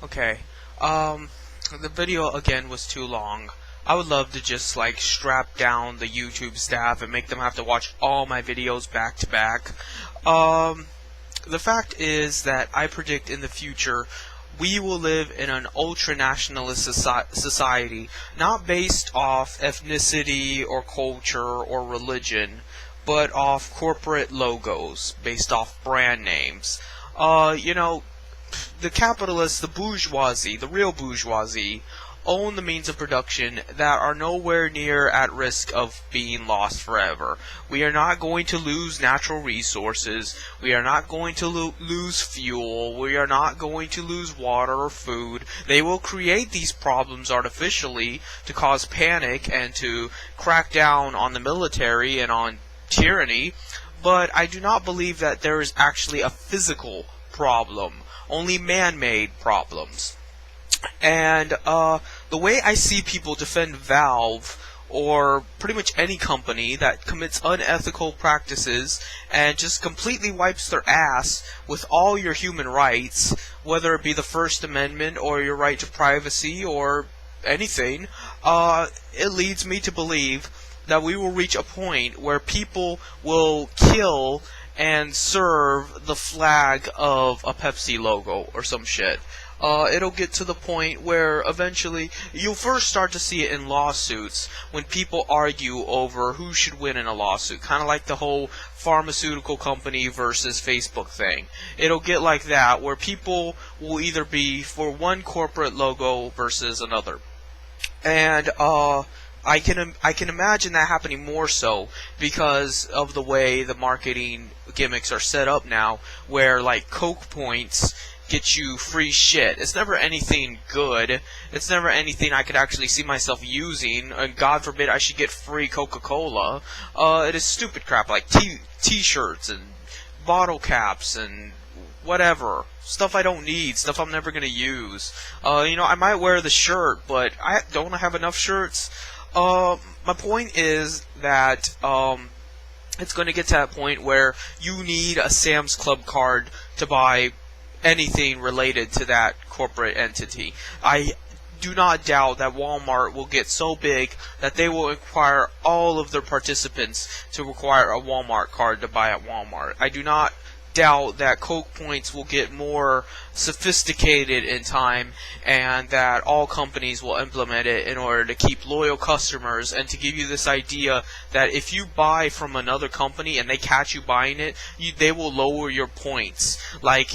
Okay. Um, the video again was too long. I would love to just like strap down the YouTube staff and make them have to watch all my videos back to back. The fact is that I predict in the future we will live in an ultra-nationalist society, not based off ethnicity or culture or religion, but off corporate logos, based off brand names. You know, the capitalists, the bourgeoisie, the real bourgeoisie, own the means of production that are nowhere near at risk of being lost forever. We are not going to lose natural resources. We are not going to lose fuel. We are not going to lose water or food. They will create these problems artificially to cause panic and to crack down on the military and on tyranny, but I do not believe that there is actually a physical problem, only man-made problems. And the way I see people defend Valve, or pretty much any company that commits unethical practices and just completely wipes their ass with all your human rights, whether it be the First Amendment or your right to privacy or anything, it leads me to believe that we will reach a point where people will kill and serve the flag of a Pepsi logo or some shit. It'll get to the point where eventually you'll first start to see it in lawsuits when people argue over who should win in a lawsuit, kind of like the whole pharmaceutical company versus Facebook thing. It'll get like that where people will either be for one corporate logo versus another. And I can imagine that happening more so because of the way the marketing gimmicks are set up now, where like Coke points get you free shit. It's never anything good. It's never anything I could actually see myself using. And God forbid I should get free Coca-Cola. It is stupid crap like t-shirts and bottle caps and whatever. Stuff I don't need, stuff I'm never gonna use. I might wear the shirt, but I don't have enough shirts. My point is that it's going to get to that point where you need a Sam's Club card to buy anything related to that corporate entity. I do not doubt that Walmart will get so big that they will require all of their participants to require a Walmart card to buy at Walmart. I do not doubt that Coke points will get more sophisticated in time and that all companies will implement it in order to keep loyal customers and to give you this idea that if you buy from another company and they catch you buying it, they will lower your points. Like,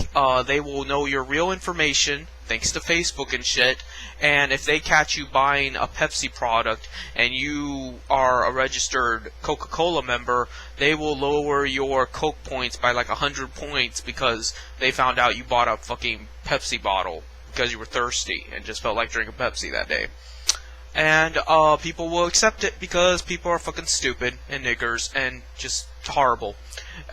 they will know your real information thanks to Facebook and shit, and if they catch you buying a Pepsi product and you are a registered Coca-Cola member, they will lower your Coke points by like 100 points because they found out you bought a fucking Pepsi bottle because you were thirsty and just felt like drinking Pepsi that day. And people will accept it because people are fucking stupid and niggers and just horrible.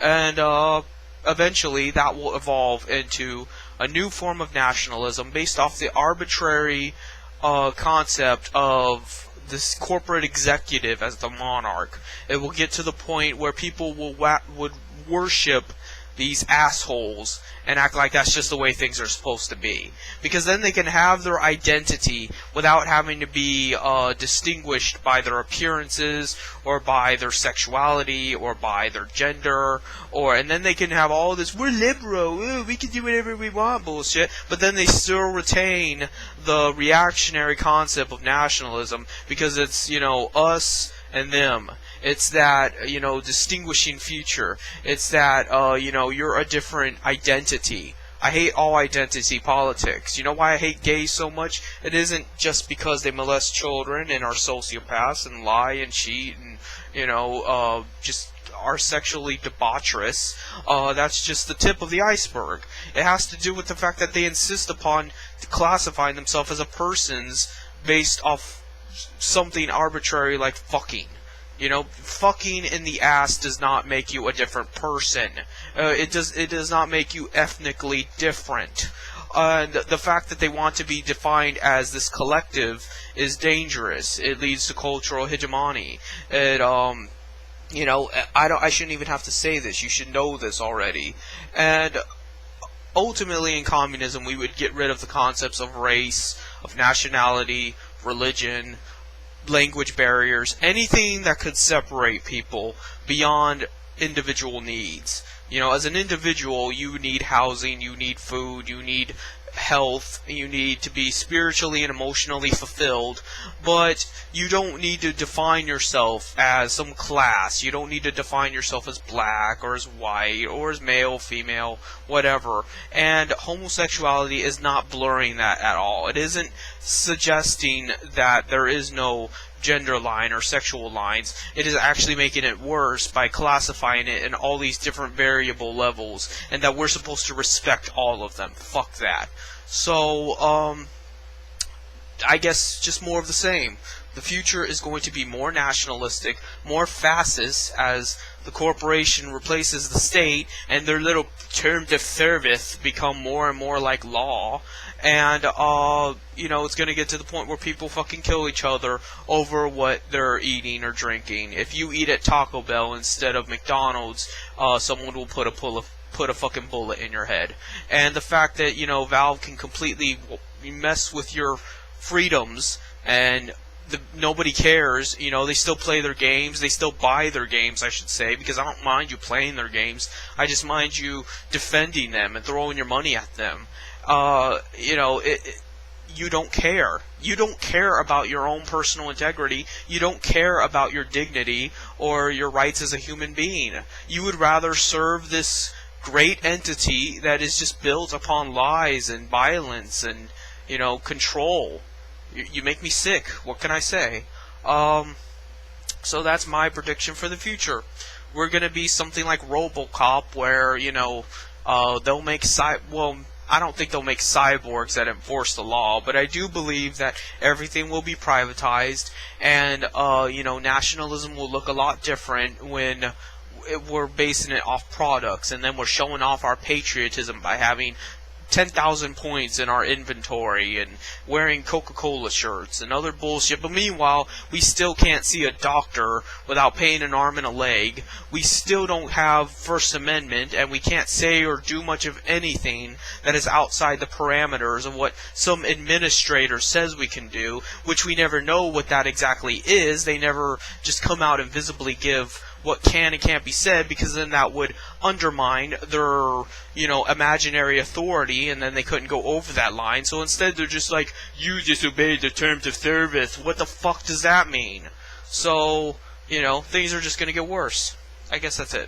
And eventually that will evolve into a new form of nationalism based off the arbitrary concept of this corporate executive as the monarch. It will get to the point where people would worship these assholes and act like that's just the way things are supposed to be. Because then they can have their identity without having to be distinguished by their appearances or by their sexuality or by their gender, and then they can have all this, we're liberal, we can do whatever we want bullshit, but then they still retain the reactionary concept of nationalism because it's, us and them. It's that, distinguishing feature. It's that, you're a different identity. I hate all identity politics. You know why I hate gays so much? It isn't just because they molest children and are sociopaths and lie and cheat and, just are sexually debaucherous. That's just the tip of the iceberg. It has to do with the fact that they insist upon classifying themselves as a person's based off something arbitrary like fucking. Fucking in the ass does not make you a different person. It does not make you ethnically different. The fact that they want to be defined as this collective is dangerous. It leads to cultural hegemony. I shouldn't even have to say this. You should know this already. And ultimately in communism we would get rid of the concepts of race, of nationality, religion, language barriers, anything that could separate people beyond individual needs. You know, as an individual, you need housing, you need food, you need health, you need to be spiritually and emotionally fulfilled, but you don't need to define yourself as some class. You don't need to define yourself as black or as white or as male, female, whatever. And homosexuality is not blurring that at all. It isn't suggesting that there is no gender line or sexual lines. It is actually making it worse by classifying it in all these different variable levels, and that we're supposed to respect all of them. Fuck that. So, I guess just more of the same. The future is going to be more nationalistic, more fascist, as the corporation replaces the state, and their little terms of service become more and more like law. And, you know, it's going to get to the point where people fucking kill each other over what they're eating or drinking. If you eat at Taco Bell instead of McDonald's, someone will put a fucking bullet in your head. And the fact that, you know, Valve can completely mess with your freedoms and nobody cares, you know, they still play their games, they still buy their games, I should say, because I don't mind you playing their games, I just mind you defending them and throwing your money at them. You know, you don't care. You don't care about your own personal integrity. You don't care about your dignity or your rights as a human being. You would rather serve this great entity that is just built upon lies and violence and, you know, control. You make me sick. What can I say? So that's my prediction for the future. We're going to be something like RoboCop, where, you know, they'll make I don't think they'll make cyborgs that enforce the law, but I do believe that everything will be privatized, and, you know, nationalism will look a lot different when we're basing it off products, and then we're showing off our patriotism by having 10,000 points in our inventory and wearing Coca-Cola shirts and other bullshit. But meanwhile, we still can't see a doctor without paying an arm and a leg. We still don't have First Amendment, and we can't say or do much of anything that is outside the parameters of what some administrator says we can do, which we never know what that exactly is. They never just come out and visibly give what can and can't be said, because then that would undermine their, you know, imaginary authority, and then they couldn't go over that line. So instead they're just like, you disobeyed the terms of service. What the fuck does that mean? So, you know, things are just gonna get worse. I guess that's it.